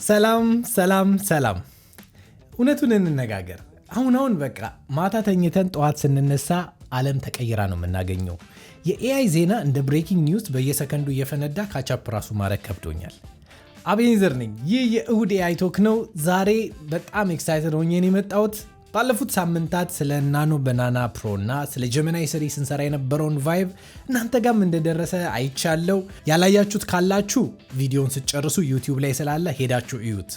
ሰላም ሰላም ሰላም። እውነቱን እንነጋገር። አሁን በቃ ማታ ተኝተን ጠዋት ስንነሳ ዓለም ተቀይራ ነው የምናገኘው። የኤአይ ዜና እንደ ብሬኪንግ ኒውስ በየሰከንዱ እየፈነዳ ካቻፕ ራሱ ማድረግ ከብዶኛል። አቤኔዘር ነኝ። ይህ የእሁድ ኤአይ ቶክ ነው። ዛሬ በጣም ኤክሳይትድ ሆኜ ነው የመጣሁት። ባለፉት ሳምንታት ስለ ናኖ ባናና ፕሮ እና ስለ ጀሚናይ ስሪ ስንሰራ የነበረውን ቫይብ እናንተ ጋርም እንደደረሰ አይቻለው። ያላያችሁት ካላችሁ ቪዲዮን ስትጨርሱ ዩቲዩብ ላይ ስላለ ሄዳችሁ እዩት።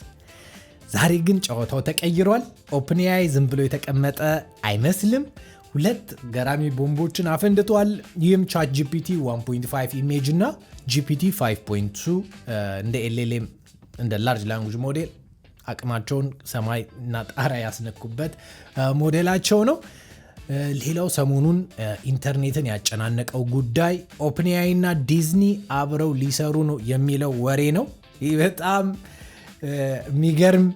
ዛሬ ግን ጨዋታው ተቀይሯል። ኦፕንኤአይ ዝም ብሎ የተቀመጠ አይመስልም። ሁለት ገራሚ ቦምቦችን አፈንድቷል። ይህም ቻት ጂፒቲ 1.5 ኢሜጅ እና ጂፒቲ 5.2 እንደ ኤልኤልኤም እንደ ላርጅ ላንጉጅ ሞዴል አቅማቸውን ሰማይ እና ጣራ ያስነኩበት ሞዴላቸው ነው። ሌላው ሰሞኑን ኢንተርኔትን ያጨናነቀው ጉዳይ ኦፕንኤአይ እና ዲዝኒ አብረው ሊሰሩ ነው የሚለው ወሬ ነው። ይህ በጣም የሚገርም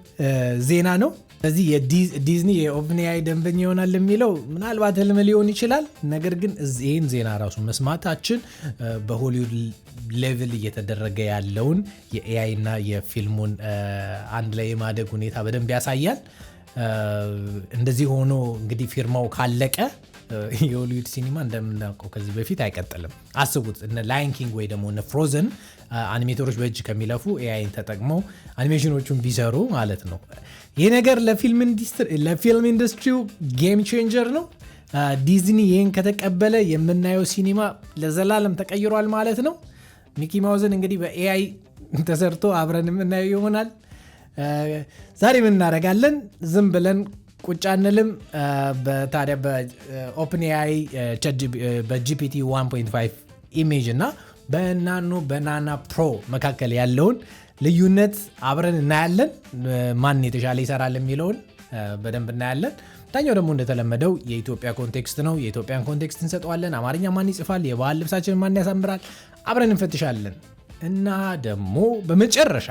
ዜና ነው። ስለዚህ ዲዝኒ የኦፕንኤአይ ደንበኛ ይሆናል የሚለው ምናልባት ህልም ሊሆን ይችላል። ነገር ግን ይህን ዜና ራሱ መስማታችን በሆሊውድ ሌቭል እየተደረገ ያለውን የኤአይ እና የፊልሙን አንድ ላይ የማደግ ሁኔታ በደንብ ያሳያል። እንደዚህ ሆኖ እንግዲህ ፊርማው ካለቀ የሆሊውድ ሲኒማ እንደምናውቀው ከዚህ በፊት አይቀጥልም። አስቡት እነ ላየን ኪንግ ወይ ደግሞ እነ ፍሮዘን አኒሜተሮች በእጅ ከሚለፉ ኤአይን ተጠቅመው አኒሜሽኖቹን ቢሰሩ ማለት ነው። ይህ ነገር ለፊልም ኢንዱስትሪው ጌም ቼንጀር ነው። ዲዝኒ ይህን ከተቀበለ የምናየው ሲኒማ ለዘላለም ተቀይሯል ማለት ነው። ሚኪ ማውዝን እንግዲህ በኤአይ ተሰርቶ አብረን የምናየው ይሆናል። ዛሬ ምን እናደርጋለን? ዝም ብለን ቁጭ አንልም። ታዲያ በኦፕንኤአይ በጂፒቲ 1.5 ኢሜጅ እና በናኖ ባናና ፕሮ መካከል ያለውን ልዩነት አብረን እናያለን። ማን የተሻለ ይሰራል የሚለውን በደንብ እናያለን። ታኛው ደግሞ እንደተለመደው የኢትዮጵያ ኮንቴክስት ነው። የኢትዮጵያን ኮንቴክስት እንሰጠዋለን። አማርኛ ማን ይጽፋል፣ የባህል ልብሳችንን ማን ያሳምራል፣ አብረን እንፈትሻለን። እና ደግሞ በመጨረሻ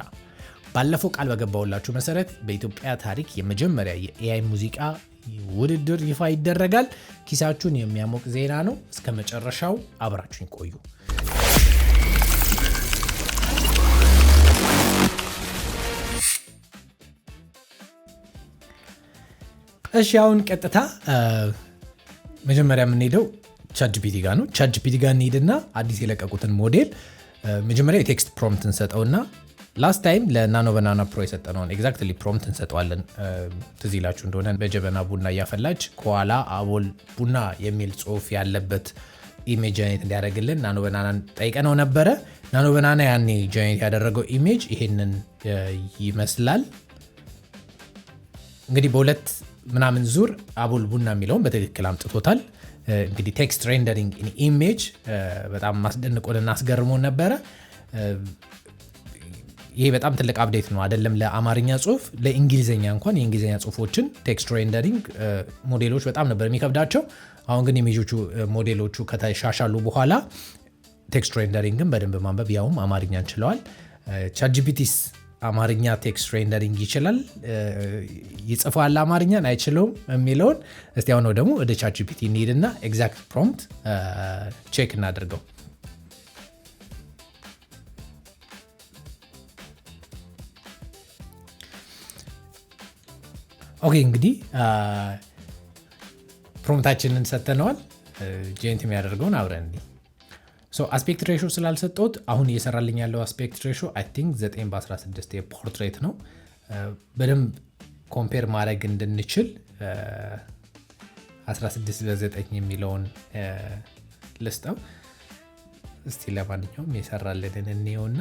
ባለፈው ቃል በገባውላችሁ መሰረት በኢትዮጵያ ታሪክ የመጀመሪያ የኤአይ ሙዚቃ ውድድር ይፋ ይደረጋል። ኪሳችሁን የሚያሞቅ ዜና ነው። እስከ መጨረሻው አብራችሁን ቆዩ። እሺ አሁን ቀጥታ መጀመሪያ የምንሄደው ቻት ጂፒቲ ጋር ነው። ቻት ጂፒቲ ጋር እንሄድና አዲስ የለቀቁትን ሞዴል መጀመሪያ የቴክስት ፕሮምፕት እንሰጠውና ላስት ታይም ለናኖ ባናና ፕሮ የሰጠነውን ኤግዛክትሊ ፕሮምፕት እንሰጠዋለን። ትዝ ይላችሁ እንደሆነ በጀበና ቡና እያፈላች ከኋላ አቦል ቡና የሚል ጽሁፍ ያለበት ኢሜጅ ጀኔሬት እንዲያደርግልን ናኖ ባናናን ጠይቀነው ነበረ። ናኖ ባናና ያኔ ጀኔሬት ያደረገው ኢሜጅ ይሄንን ይመስላል። እንግዲህ በሁለት ምናምን ዙር አቦል ቡና የሚለውን በትክክል አምጥቶታል። እንግዲህ ቴክስት ሬንደሪንግ ኢሜጅ በጣም ማስደንቆንና አስገርሞን ነበረ። ይሄ በጣም ትልቅ አፕዴት ነው አይደለም? ለአማርኛ ጽሁፍ ለእንግሊዝኛ እንኳን የእንግሊዝኛ ጽሁፎችን ቴክስት ሬንደሪንግ ሞዴሎች በጣም ነበር የሚከብዳቸው። አሁን ግን ኢሜጆቹ ሞዴሎቹ ከተሻሻሉ በኋላ ቴክስት ሬንደሪንግን በደንብ ማንበብ ያውም አማርኛ እንችለዋል። ቻት ጂፒቲስ አማርኛ ቴክስት ሬንደሪንግ ይችላል? ይጽፋል አማርኛን አይችለውም የሚለውን እስቲ አሁን ደግሞ ወደ ቻት ጂፒቲ እንሂድና ኤግዛክት ፕሮምፕት ቼክ እናድርገው። ኦኬ እንግዲህ ፕሮምፕታችንን ሰጥተነዋል። ጄንት የሚያደርገውን አብረን አስፔክት ሬሾ ስላልሰጠሁት አሁን እየሰራልኝ ያለው አስፔክት ሬሾ አይ ቲንክ 9:16 የፖርትሬት ነው። በደንብ ኮምፔር ማድረግ እንድንችል 16:9 የሚለውን ልስጠው እስቲ። ለማንኛውም የሰራልንን እንየውና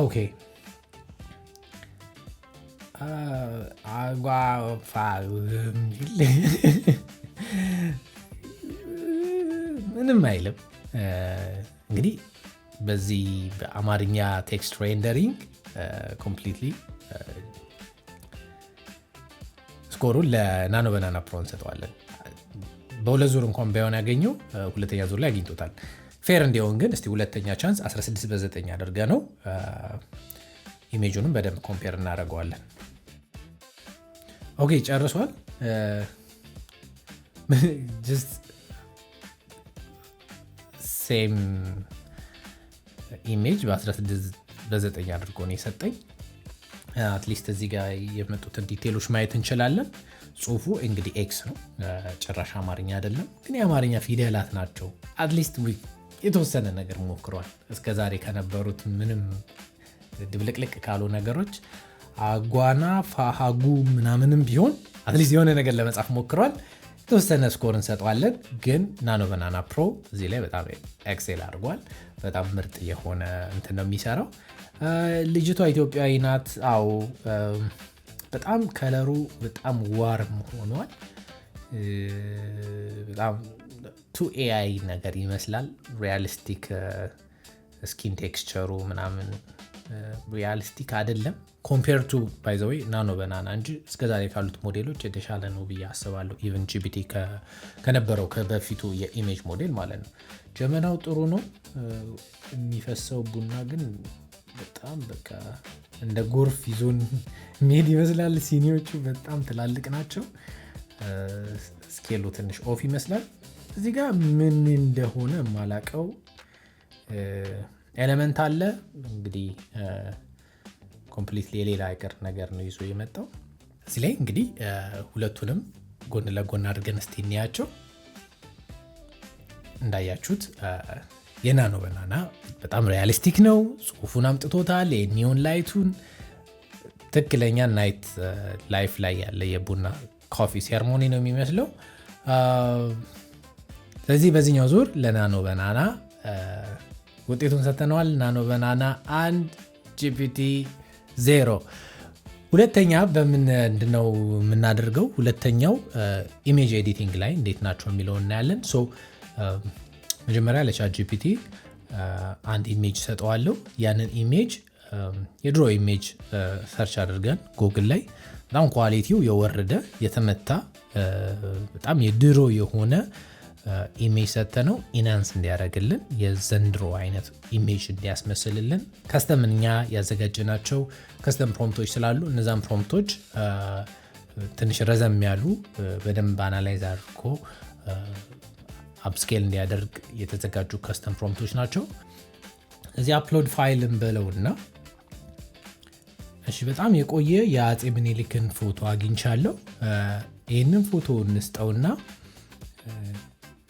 ኦኬ ምንም አይልም። እንግዲህ በዚህ በአማርኛ ቴክስት ሬንደሪንግ ኮምፕሊትሊ ስኮሩን ለናኖ ባናና ፕሮ እንሰጠዋለን። በሁለት ዙር እንኳን ባይሆን ያገኘው ሁለተኛ ዙር ላይ አግኝቶታል። ፌር እንዲሆን ግን እስቲ ሁለተኛ ቻንስ 16:9 አድርገ ነው ኢሜጁንም በደንብ ኮምፔር እናደርገዋለን። ኦኬ ጨርሷል። ሴም ኢሜጅ በ16 በ9 አድርጎ ነው የሰጠኝ። አትሊስት እዚህ ጋር የመጡትን ዲቴሎች ማየት እንችላለን። ጽሁፉ እንግዲህ ኤክስ ነው፣ ጭራሽ አማርኛ አይደለም፣ ግን የአማርኛ ፊደላት ናቸው። አትሊስት የተወሰነ ነገር ሞክሯል። እስከዛሬ ከነበሩት ምንም ድብልቅልቅ ካሉ ነገሮች አጓና ፋሃጉ ምናምንም ቢሆን አትሊስት የሆነ ነገር ለመጻፍ ሞክሯል። የተወሰነ ስኮር እንሰጠዋለን። ግን ናኖ ባናና ፕሮ እዚህ ላይ በጣም ኤክሴል አድርጓል። በጣም ምርጥ የሆነ እንትን ነው የሚሰራው። ልጅቷ ኢትዮጵያዊ ናት። አዎ በጣም ከለሩ በጣም ዋርም ሆኗል። በጣም ቱ ኤአይ ነገር ይመስላል። ሪያሊስቲክ ስኪን ቴክስቸሩ ምናምን ሪያሊስቲክ አይደለም። ኮምፔር ቱ ባይ ዘ ዌይ ናኖ ባናና እንጂ እስከዛሬ ካሉት ሞዴሎች የተሻለ ነው ብዬ አስባለሁ። ኢቨን ጂፒቲ ከነበረው ከበፊቱ የኢሜጅ ሞዴል ማለት ነው። ጀመናው ጥሩ ነው። የሚፈሰው ቡና ግን በጣም በቃ እንደ ጎርፍ ይዞን ሜድ ይመስላል። ሲኒዎቹ በጣም ትላልቅ ናቸው። ስኬሉ ትንሽ ኦፍ ይመስላል። እዚህ ጋር ምን እንደሆነ የማላቀው ኤሌመንት አለ። እንግዲህ ኮምፕሊትሊ የሌላ አይቀር ነገር ነው ይዞ የመጣው። እዚህ ላይ እንግዲህ ሁለቱንም ጎን ለጎን አድርገን እስቲ እንያቸው። እንዳያችሁት የናኖ ባናና በጣም ሪያሊስቲክ ነው። ጽሁፉን አምጥቶታል። የኒዮን ላይቱን ትክክለኛ ናይት ላይፍ ላይ ያለ የቡና ኮፊ ሴርሞኒ ነው የሚመስለው። ስለዚህ በዚህኛው ዙር ለናኖ ባናና ውጤቱን ሰጥተነዋል። ናኖ ባናና 1 ጂፒቲ 0። ሁለተኛ በምንድነው የምናደርገው? ሁለተኛው ኢሜጅ ኤዲቲንግ ላይ እንዴት ናቸው የሚለው እናያለን። መጀመሪያ ለቻት ጂፒቲ አንድ ኢሜጅ ሰጠዋለሁ። ያንን ኢሜጅ የድሮ ኢሜጅ ሰርች አድርገን ጉግል ላይ በጣም ኳሊቲው የወረደ የተመታ በጣም የድሮ የሆነ ኢሜጅ ሰጥተነው ኢናንስ እንዲያደርግልን የዘንድሮ አይነት ኢሜጅ እንዲያስመስልልን ከስተም እኛ ያዘጋጀናቸው ከስተም ፕሮምፕቶች ስላሉ እነዛን ፕሮምፕቶች ትንሽ ረዘም ያሉ በደንብ አናላይዝ አድርጎ አፕስኬል እንዲያደርግ የተዘጋጁ ከስተም ፕሮምፕቶች ናቸው። እዚህ አፕሎድ ፋይልን በለውና እሺ፣ በጣም የቆየ የአፄ ምኒልክን ፎቶ አግኝቻለሁ። ይህንን ፎቶ እንስጠውና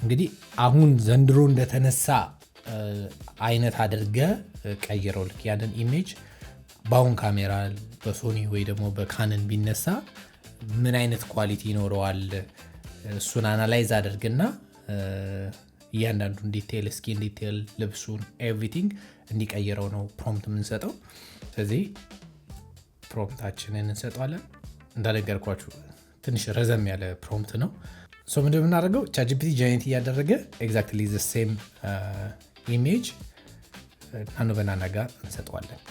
እንግዲህ አሁን ዘንድሮ እንደተነሳ አይነት አድርገ ቀይረው። ልክ ያንን ኢሜጅ በአሁን ካሜራ በሶኒ ወይ ደግሞ በካነን ቢነሳ ምን አይነት ኳሊቲ ይኖረዋል? እሱን አናላይዝ አድርግና እያንዳንዱን ዲቴል ስኪን ዲቴል ልብሱን ኤቭሪቲንግ እንዲቀይረው ነው ፕሮምፕት የምንሰጠው። ስለዚህ ፕሮምፕታችንን እንሰጠዋለን። እንዳነገርኳችሁ ትንሽ ረዘም ያለ ፕሮምፕት ነው። ምንድን የምናደርገው ቻት ጂፒቲ ጀነሬት እያደረገ ኤግዛክትሊ ዘ ሴም ኢሜጅ ናኖ ባናና ጋር እንሰጠዋለን።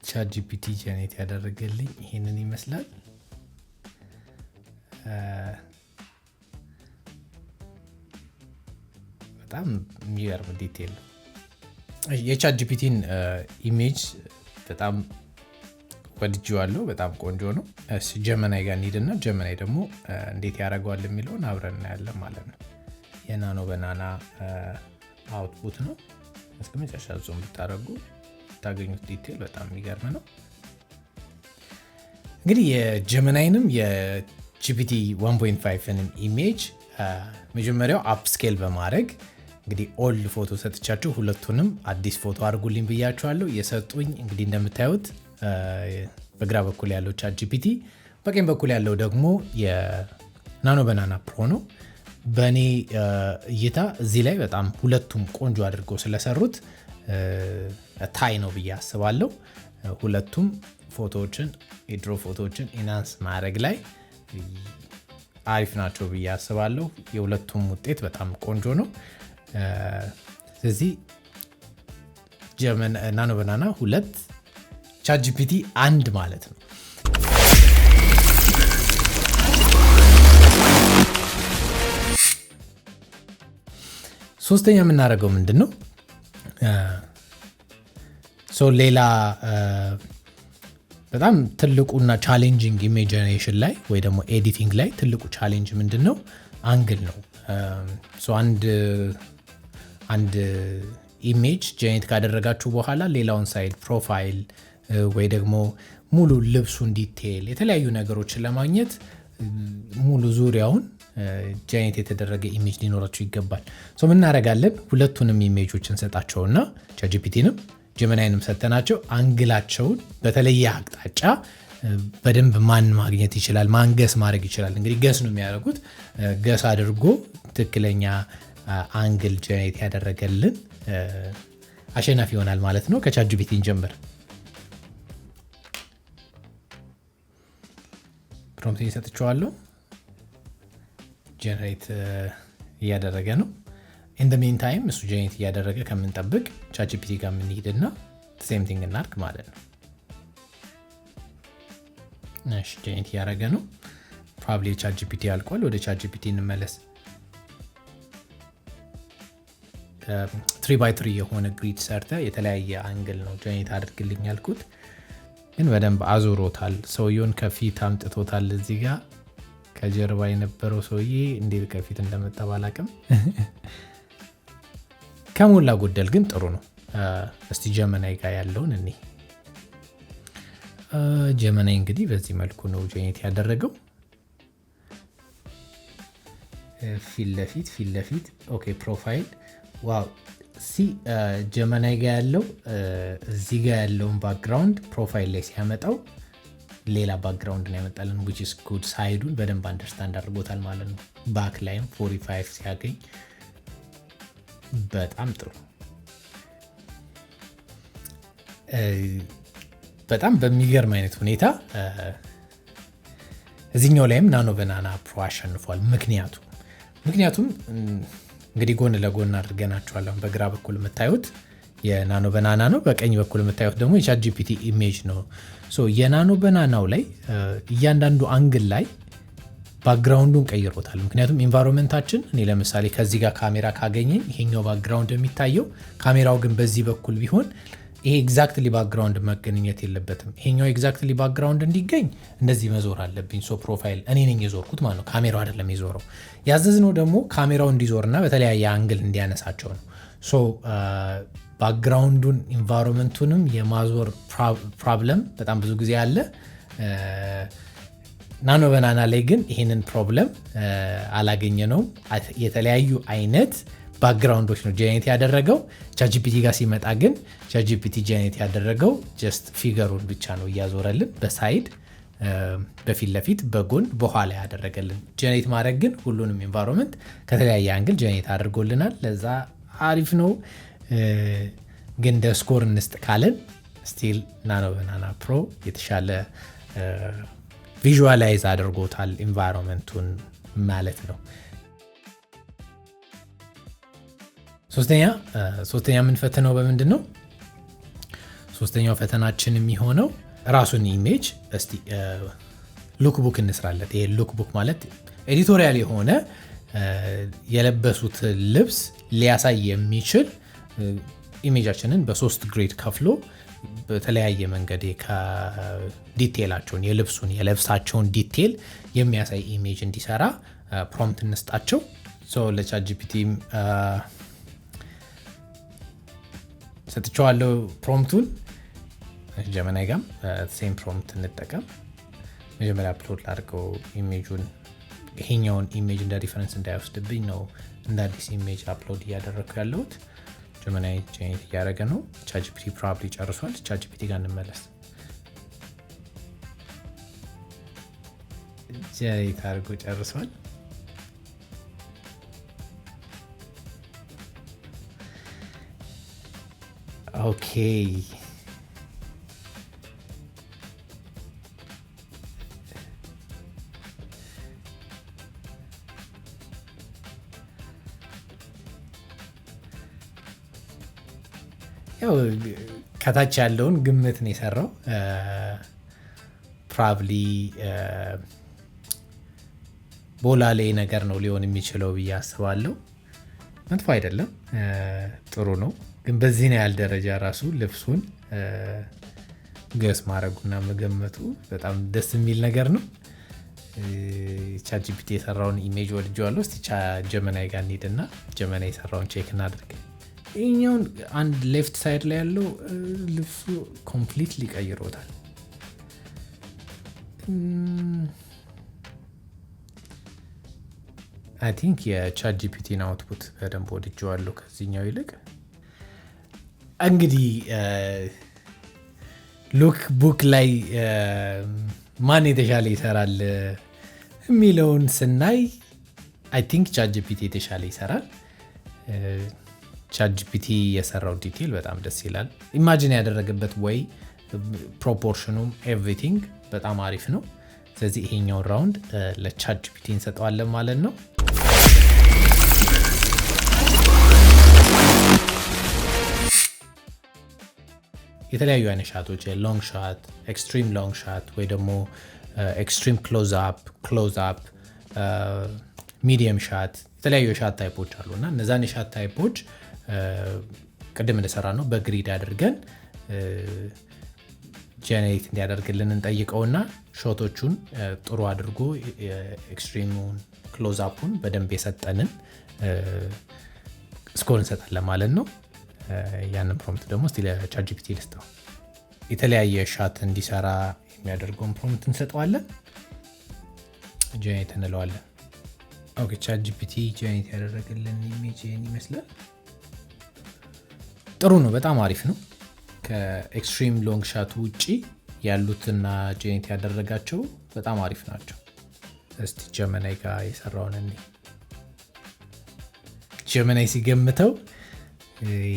ቻት ጂፒቲ ጀነሬት ያደረገልኝ ይሄንን ይመስላል። በጣም የሚገርም ዲቴል ነው። የቻት ጂፒቲን ኢሜጅ በጣም ወድጄዋለሁ። በጣም ቆንጆ ነው። ጀመናይ ጋር እንሂድና ጀመናይ ደግሞ እንዴት ያደርገዋል የሚለውን አብረን እናያለን ማለት ነው። የናኖ ባናና አውትፑት ነው። እስከ መጨረሻ ዙም ብታደርጉ ታገኙት ዲቴል በጣም የሚገርም ነው። እንግዲህ የጀመናይንም የጂፒቲ 1.5ንም ኢሜጅ መጀመሪያው አፕስኬል በማድረግ እንግዲህ ኦልድ ፎቶ ሰጥቻችሁ ሁለቱንም አዲስ ፎቶ አድርጉልኝ ብያችኋለሁ። የሰጡኝ እንግዲህ እንደምታዩት በግራ በኩል ያለው ቻት ጂፒቲ፣ በቀኝ በኩል ያለው ደግሞ የናኖ ባናና ፕሮ ነው። በእኔ እይታ እዚህ ላይ በጣም ሁለቱም ቆንጆ አድርገው ስለሰሩት ታይ ነው ብዬ አስባለሁ። ሁለቱም ፎቶዎችን የድሮ ፎቶዎችን ኢናንስ ማድረግ ላይ አሪፍ ናቸው ብዬ አስባለሁ። የሁለቱም ውጤት በጣም ቆንጆ ነው። ስለዚህ ናኖ ባናና 2 ቻት ጂፒቲ 1 ማለት ነው። ሶስተኛ የምናደርገው ምንድን ነው? ሌላ በጣም ትልቁና ቻሌንጂንግ ኢሜጅ ጀነሬሽን ላይ ወይ ደግሞ ኤዲቲንግ ላይ ትልቁ ቻሌንጅ ምንድን ነው? አንግል ነው። አንድ ኢሜጅ ጀኔሬት ካደረጋችሁ በኋላ ሌላውን ሳይድ ፕሮፋይል ወይ ደግሞ ሙሉ ልብሱን ዲቴይል የተለያዩ ነገሮችን ለማግኘት ሙሉ ዙሪያውን ጀኔሬት የተደረገ ኢሜጅ ሊኖራችሁ ይገባል። ምን እናደርጋለን? ሁለቱንም ኢሜጆች እንሰጣቸውና ቻትጂፒቲንም ጀመናይንም ሰተናቸው አንግላቸውን በተለየ አቅጣጫ በደንብ ማን ማግኘት ይችላል፣ ማን ገስ ማድረግ ይችላል። እንግዲህ ገስ ነው የሚያደርጉት። ገስ አድርጎ ትክክለኛ አንግል ጀኔሬት ያደረገልን አሸናፊ ይሆናል ማለት ነው። ከቻትጂፒቲ እንጀምር። ፕሮምፕት እየሰጥቼዋለሁ፣ ጀነሬት እያደረገ ነው። ኢን ዘ ሚን ታይም እሱ ጀነሬት እያደረገ ከምንጠብቅ ቻትጂፒቲ ጋር የምንሄድና ሴም ቲንግ እናድርግ ማለት ነው። እሺ ጀነሬት እያደረገ ነው። ፕሮባብሊ ቻትጂፒቲ አልቋል። ወደ ቻትጂፒቲ እንመለስ። 3x3 የሆነ ግሪድ ሰርተ የተለያየ አንግል ነው ጀነሬት አድርግልኝ ያልኩት፣ ግን በደንብ አዙሮታል። ሰውየውን ከፊት አምጥቶታል። እዚህ ጋር ከጀርባ የነበረው ሰውዬ እንዴት ከፊት እንደመጣ ባላቅም ከሞላ ጎደል ግን ጥሩ ነው። እስቲ ጀመናይ ጋር ያለውን እኔ ጀመናይ እንግዲህ በዚህ መልኩ ነው ጀነሬት ያደረገው። ፊት ለፊት ኦኬ። ፕሮፋይል ዋው ጀመናይ ጋር ያለው እዚህ ጋር ያለውን ባክግራውንድ ፕሮፋይል ላይ ሲያመጣው ሌላ ባክግራውንድ ነው ያመጣልን which is good። ሳይዱን በደንብ አንደርስታንድ አድርጎታል ማለት ነው። ባክ ላይም 45 ሲያገኝ በጣም ጥሩ። በጣም በሚገርም አይነት ሁኔታ እዚህኛው ላይም ናኖ ባናና ፕሮ አሸንፏል። ምክንያቱም እንግዲህ ጎን ለጎን አድርገናቸዋል። በግራ በኩል የምታዩት የናኖ ባናና ነው፣ በቀኝ በኩል የምታዩት ደግሞ የቻትጂፒቲ ኢሜጅ ነው። የናኖ ባናናው ላይ እያንዳንዱ አንግል ላይ ባክግራውንዱን ቀይሮታል። ምክንያቱም ኢንቫይሮንመንታችን እኔ ለምሳሌ ከዚህ ጋር ካሜራ ካገኘኝ ይሄኛው ባክግራውንድ የሚታየው፣ ካሜራው ግን በዚህ በኩል ቢሆን ይሄ ኤግዛክትሊ ባክግራውንድ መገኘት የለበትም። ይሄኛው ኤግዛክትሊ ባክግራውንድ እንዲገኝ እንደዚህ መዞር አለብኝ። ፕሮፋይል እኔ ነኝ የዞርኩት ማለት ነው፣ ካሜራው አይደለም የዞረው። ያዘዝነው ደግሞ ካሜራው እንዲዞርና በተለያየ አንግል እንዲያነሳቸው ነው። ባክግራውንዱን ኢንቫይሮንመንቱንም የማዞር ፕሮብለም በጣም ብዙ ጊዜ አለ። ናኖ ባናና ላይ ግን ይሄንን ፕሮብለም አላገኘ ነው። የተለያዩ አይነት ባክግራውንዶች ነው ጀነሬት ያደረገው። ቻትጂፒቲ ጋር ሲመጣ ግን ቻትጂፒቲ ጀነሬት ያደረገው ጀስት ፊገሩን ብቻ ነው እያዞረልን፣ በሳይድ በፊት ለፊት በጎን በኋላ ያደረገልን። ጀነሬት ማድረግ ግን ሁሉንም ኢንቫይሮንመንት ከተለያየ አንግል ጀነሬት አድርጎልናል። ለዛ አሪፍ ነው። ግን እንደ ስኮር እንስጥ ካለን ስቲል ናኖ ባናና ፕሮ የተሻለ ቪዥዋላይዝ አድርጎታል ኢንቫይሮንመንቱን ማለት ነው። ሶስተኛ የምንፈትነው በምንድን ነው? ሶስተኛው ፈተናችን የሚሆነው ራሱን ኢሜጅ እስቲ ሉክቡክ እንስራለት። ይሄ ሉክቡክ ማለት ኤዲቶሪያል የሆነ የለበሱት ልብስ ሊያሳይ የሚችል ኢሜጃችንን በ3 ግሬድ ከፍሎ በተለያየ መንገድ ከዲቴላቸውን የልብሳቸውን ዲቴል የሚያሳይ ኢሜጅ እንዲሰራ ፕሮምፕት እንስጣቸው። ለቻትጂፒቲ ሰጥቼዋለሁ ፕሮምፕቱን። ጀመናይ ጋም ሴም ፕሮምፕት እንጠቀም። መጀመሪያ አፕሎድ ላድርገው ኢሜጁን። ይሄኛውን ኢሜጅ እንደ ሪፈረንስ እንዳይወስድብኝ ነው እንደ አዲስ ኢሜጅ አፕሎድ እያደረግኩ ያለሁት። ጀመናይ ጀነሬት እያደረገ ነው። ቻትጂፒቲ ፕሮባብሊ ጨርሷል። ቻትጂፒቲ ጋር እንመለስ። ጀነሬት አድርጎ ጨርሷል። ኦኬ ያው ከታች ያለውን ግምት ነው የሰራው። ፕሮባብሊ ቦላሌ ነገር ነው ሊሆን የሚችለው ብዬ አስባለሁ። መጥፎ አይደለም፣ ጥሩ ነው። ግን በዚህ ነው ያህል ደረጃ ራሱ ልብሱን ገስ ማድረጉና መገመቱ በጣም ደስ የሚል ነገር ነው። ቻት ጂፒቲ የሰራውን ኢሜጅ ወድጄዋለሁ። እስቲ ጀመናይ ጋር እንሂድና ጀመናይ የሰራውን ቼክ እናድርግ። ይሄኛውን አንድ ሌፍት ሳይድ ላይ ያለው ልብሱ ኮምፕሊትሊ ቀይሮታል። አይ ቲንክ የቻት ጂፒቲን አውትፑት በደንብ ወድጄዋለሁ ከዚህኛው ይልቅ። እንግዲህ ሉክ ቡክ ላይ ማን የተሻለ ይሰራል የሚለውን ስናይ አይ ቲንክ ቻት ጂፒቲ የተሻለ ይሰራል። ቻት ጂፒቲ የሰራው ዲቴል በጣም ደስ ይላል። ኢማጂን ያደረገበት ወይ ፕሮፖርሽኑም ኤቭሪቲንግ በጣም አሪፍ ነው። ስለዚህ ይሄኛውን ራውንድ ለቻት ጂፒቲ እንሰጠዋለን ማለት ነው። የተለያዩ አይነት ሻቶች ሎንግ ሻት፣ ኤክስትሪም ሎንግ ሻት ወይ ደግሞ ኤክስትሪም ክሎዝ አፕ፣ ሚዲየም ሻት የተለያዩ የሻት ታይፖች አሉ እና እነዛን የሻት ታይፖች ቅድም እንደሰራ ነው በግሪድ አድርገን ጀነሬት እንዲያደርግልን እንጠይቀውና ሾቶቹን ጥሩ አድርጎ ኤክስትሪሙን ክሎዝ አፑን በደንብ የሰጠንን ስኮር እንሰጣለን ማለት ነው። ያንን ፕሮምፕት ደግሞ እስቲ ለቻት ጂፒቲ ልስጠው። የተለያየ ሻት እንዲሰራ የሚያደርገውን ፕሮምፕት እንሰጠዋለን፣ ጀነሬት እንለዋለን። ኦኬ ቻት ጂፒቲ ጀነሬት ያደረገልን ኢሜጅ ይመስላል። ጥሩ ነው፣ በጣም አሪፍ ነው። ከኤክስትሪም ሎንግ ሻቱ ውጪ ያሉትና ጀነሬት ያደረጋቸው በጣም አሪፍ ናቸው። እስቲ ጀመናይ ጋር የሰራውን ጀመናይ ሲገምተው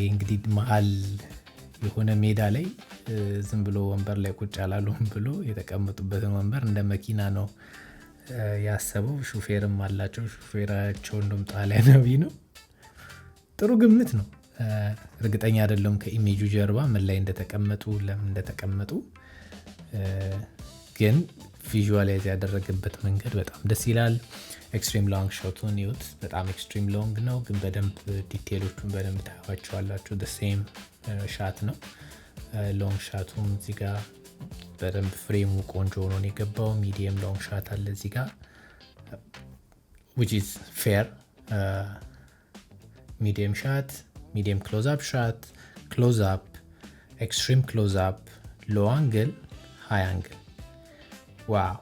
እንግዲህ መሀል የሆነ ሜዳ ላይ ዝም ብሎ ወንበር ላይ ቁጭ አላሉም ብሎ የተቀመጡበትን ወንበር እንደ መኪና ነው ያሰበው። ሹፌርም አላቸው። ሹፌራቸው እንደውም ጣሊያናዊ ነው። ጥሩ ግምት ነው። እርግጠኛ አይደለም ከኢሜጁ ጀርባ ምን ላይ እንደተቀመጡ ለምን እንደተቀመጡ፣ ግን ቪዥዋላይዝ ያደረገበት መንገድ በጣም ደስ ይላል። ኤክስትሪም ሎንግ ሾቱን ይዩት። በጣም ኤክስትሪም ሎንግ ነው፣ ግን በደንብ ዲቴሎቹን በደንብ ታያቸዋላችሁ። ሴም ሻት ነው። ሎንግ ሻቱም እዚህ ጋር በደንብ ፍሬሙ ቆንጆ ሆኖ ነው የገባው። ሚዲየም ሎንግ ሻት አለ እዚህ ጋር which is fair። ሚዲየም ሻት፣ ሚዲየም ክሎዝ አፕ ሻት፣ ክሎዝ አፕ፣ ኤክስትሪም ክሎዝ አፕ፣ ሎ አንግል፣ ሃይ አንግል። ዋው!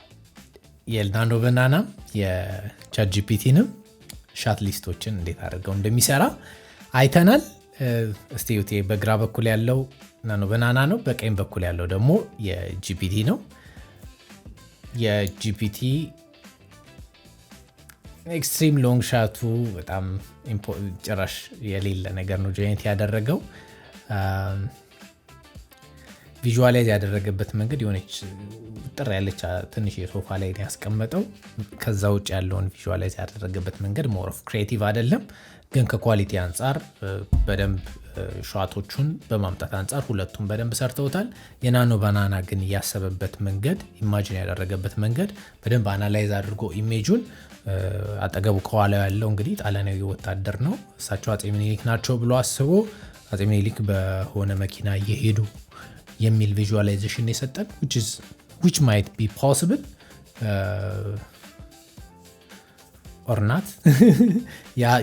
የናኖ ባናና የቻት ጂፒቲንም ሻት ሊስቶችን እንዴት አድርገው እንደሚሰራ አይተናል። እስቲ በግራ በኩል ያለው ናኖ ባናና ነው፣ በቀኝ በኩል ያለው ደግሞ የጂፒቲ ነው። የጂፒቲ ኤክስትሪም ሎንግ ሻቱ በጣም ጭራሽ የሌለ ነገር ነው ጀነሬት ያደረገው። ቪዥዋላይዝ ያደረገበት መንገድ የሆነች ጥር ያለች ትንሽ የሶፋ ላይ ያስቀመጠው። ከዛ ውጭ ያለውን ቪዥዋላይዝ ያደረገበት መንገድ ሞር ኦፍ ክሬቲቭ አይደለም፣ ግን ከኳሊቲ አንጻር በደንብ ሻቶቹን በማምጣት አንጻር ሁለቱም በደንብ ሰርተውታል። የናኖ ባናና ግን ያሰበበት መንገድ፣ ኢማጂን ያደረገበት መንገድ በደንብ አናላይዝ አድርጎ ኢሜጁን አጠገቡ ከኋላው ያለው እንግዲህ ጣሊያናዊ ወታደር ነው፣ እሳቸው አፄ ምኒልክ ናቸው ብሎ አስቦ አፄ ምኒልክ በሆነ መኪና እየሄዱ የሚል ቪዥዋላይዜሽን የሰጠን which might be possible or not።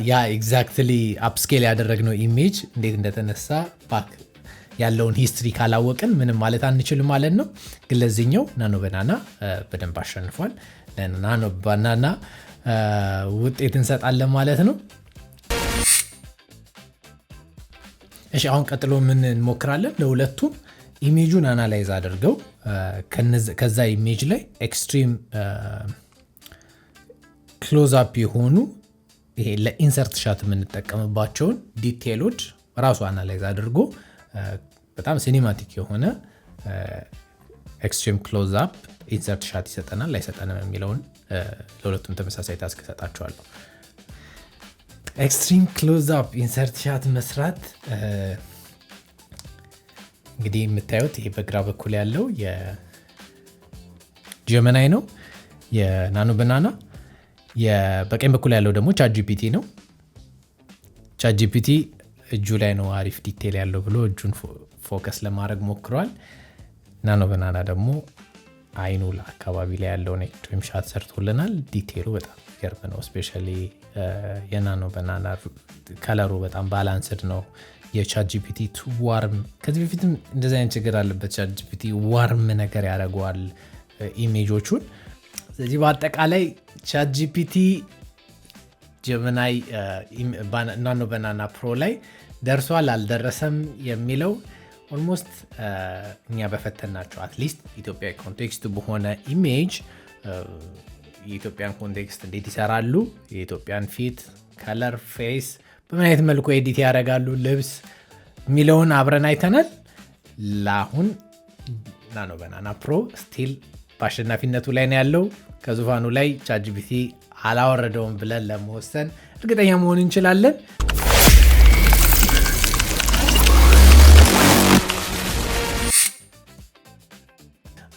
ያ ኤግዛክትሊ አፕስኬል ያደረግነው ኢሜጅ እንዴት እንደተነሳ ባክ ያለውን ሂስትሪ ካላወቅን ምንም ማለት አንችልም ማለት ነው። ግን ለዚህኛው ናኖ ባናና በደንብ አሸንፏል። ናኖ ባናና ውጤት እንሰጣለን ማለት ነው። እሺ አሁን ቀጥሎ ምን እንሞክራለን? ለሁለቱም ኢሜጁን አናላይዝ አድርገው ከዛ ኢሜጅ ላይ ኤክስትሪም ክሎዝ አፕ የሆኑ ይሄ ለኢንሰርት ሻት የምንጠቀምባቸውን ዲቴሎች ራሱ አናላይዝ አድርጎ በጣም ሲኒማቲክ የሆነ ኤክስትሪም ክሎዝ አፕ ኢንሰርት ሻት ይሰጠናል ላይሰጠንም የሚለውን ለሁለቱም ተመሳሳይ ታስክ ሰጣቸዋለሁ። ኤክስትሪም ክሎዝ አፕ ኢንሰርት ሻት መስራት እንግዲህ የምታዩት ይሄ በግራ በኩል ያለው የጀመናይ ነው የናኖ ባናና፣ በቀኝ በኩል ያለው ደግሞ ቻት ጂፒቲ ነው። ቻት ጂፒቲ እጁ ላይ ነው አሪፍ ዲቴል ያለው ብሎ እጁን ፎከስ ለማድረግ ሞክሯል። ናኖ ባናና ደግሞ አይኑ አካባቢ ላይ ያለውን ኤክስትሪም ሻት ሰርቶልናል። ዲቴሉ በጣም ገርም ነው። ስፔሻሊ የናኖ ባናና ከለሩ በጣም ባላንስድ ነው። የቻት ጂፒቲ ዋርም ከዚህ በፊትም እንደዚህ አይነት ችግር አለበት። ቻት ጂፒቲ ዋርም ነገር ያደርገዋል ኢሜጆቹን። ስለዚህ በአጠቃላይ ቻት ጂፒቲ ጀሚናይ ናኖ ባናና ፕሮ ላይ ደርሷል አልደረሰም የሚለው ኦልሞስት እኛ በፈተናቸው አትሊስት ኢትዮጵያ ኮንቴክስት በሆነ ኢሜጅ የኢትዮጵያን ኮንቴክስት እንዴት ይሰራሉ፣ የኢትዮጵያን ፊት ከለር ፌስ በምን አይነት መልኩ ኤዲት ያደርጋሉ፣ ልብስ የሚለውን አብረን አይተናል። ለአሁን ናኖ ባናና ፕሮ ስቲል በአሸናፊነቱ ላይ ነው ያለው። ከዙፋኑ ላይ ቻት ጂፒቲ አላወረደውም ብለን ለመወሰን እርግጠኛ መሆን እንችላለን።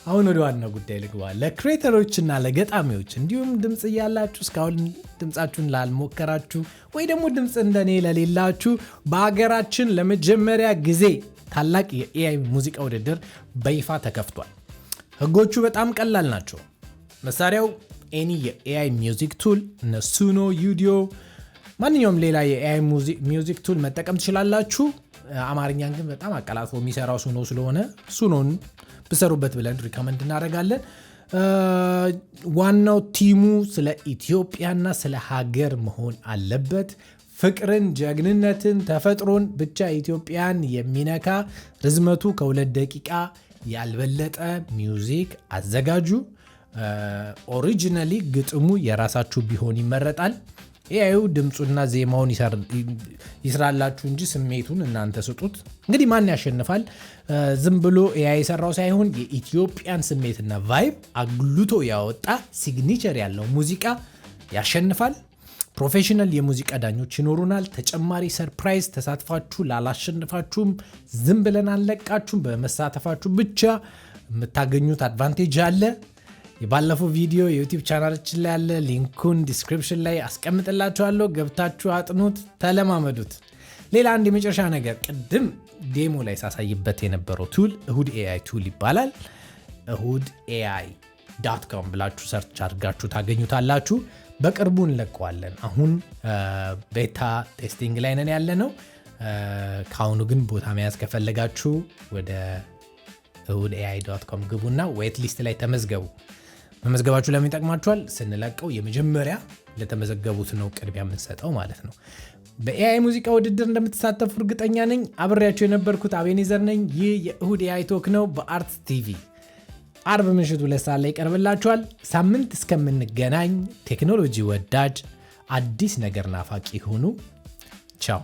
አሁን ወደ ዋና ጉዳይ ልግባ። ለክሬተሮችና ለገጣሚዎች እንዲሁም ድምፅ እያላችሁ እስካሁን ድምፃችሁን ላልሞከራችሁ ወይ ደግሞ ድምፅ እንደኔ ለሌላችሁ በሀገራችን ለመጀመሪያ ጊዜ ታላቅ የኤአይ ሙዚቃ ውድድር በይፋ ተከፍቷል። ህጎቹ በጣም ቀላል ናቸው። መሳሪያው ኤኒ የኤአይ ሚውዚክ ቱል እነ ሱኖ፣ ዩዲዮ፣ ማንኛውም ሌላ የኤአይ ሚውዚክ ቱል መጠቀም ትችላላችሁ። አማርኛን ግን በጣም አቀላጥፎ የሚሰራው ሱኖ ስለሆነ ሱኖን ብሰሩበት ብለን ሪከመንድ እናደርጋለን። ዋናው ቲሙ ስለ ኢትዮጵያና ስለ ሀገር መሆን አለበት። ፍቅርን፣ ጀግንነትን፣ ተፈጥሮን ብቻ ኢትዮጵያን የሚነካ ርዝመቱ ከ2 ደቂቃ ያልበለጠ ሚውዚክ አዘጋጁ። ኦሪጂናሊ ግጥሙ የራሳችሁ ቢሆን ይመረጣል። ኤአዩ ድምፁና ዜማውን ይስራላችሁ እንጂ ስሜቱን እናንተ ስጡት። እንግዲህ ማን ያሸንፋል? ዝም ብሎ ኤአይ የሰራው ሳይሆን የኢትዮጵያን ስሜትና ቫይብ አጉልቶ ያወጣ ሲግኒቸር ያለው ሙዚቃ ያሸንፋል። ፕሮፌሽናል የሙዚቃ ዳኞች ይኖሩናል። ተጨማሪ ሰርፕራይዝ ተሳትፋችሁ ላላሸንፋችሁም ዝም ብለን አንለቃችሁም። በመሳተፋችሁ ብቻ የምታገኙት አድቫንቴጅ አለ። የባለፈው ቪዲዮ የዩቲዩብ ቻናላችን ላይ ያለ ሊንኩን ዲስክሪፕሽን ላይ አስቀምጥላችኋለሁ። ገብታችሁ አጥኑት፣ ተለማመዱት። ሌላ አንድ የመጨረሻ ነገር፣ ቅድም ዴሞ ላይ ሳሳይበት የነበረው ቱል እሁድ ኤአይ ቱል ይባላል። እሁድ AI.com ብላችሁ ሰርች አድርጋችሁ ታገኙታላችሁ። በቅርቡ እንለቀዋለን። አሁን ቤታ ቴስቲንግ ላይ ነን ያለ ነው። ከአሁኑ ግን ቦታ መያዝ ከፈለጋችሁ ወደ እሁድ AI.com ግቡና ዌት ሊስት ላይ ተመዝገቡ። መመዝገባችሁ ለምን ይጠቅማችኋል? ስንለቀው የመጀመሪያ ለተመዘገቡት ነው ቅድሚያ የምንሰጠው ማለት ነው። በኤአይ ሙዚቃ ውድድር እንደምትሳተፉ እርግጠኛ ነኝ። አብሬያችሁ የነበርኩት አቤኔዘር ነኝ። ይህ የእሁድ ኤአይ ቶክ ነው በአርት ቲቪ። አርብ ምሽቱ 2 ሰዓት ላይ ይቀርብላችኋል። ሳምንት እስከምንገናኝ ቴክኖሎጂ ወዳጅ፣ አዲስ ነገር ናፋቂ ሁኑ። ቻው።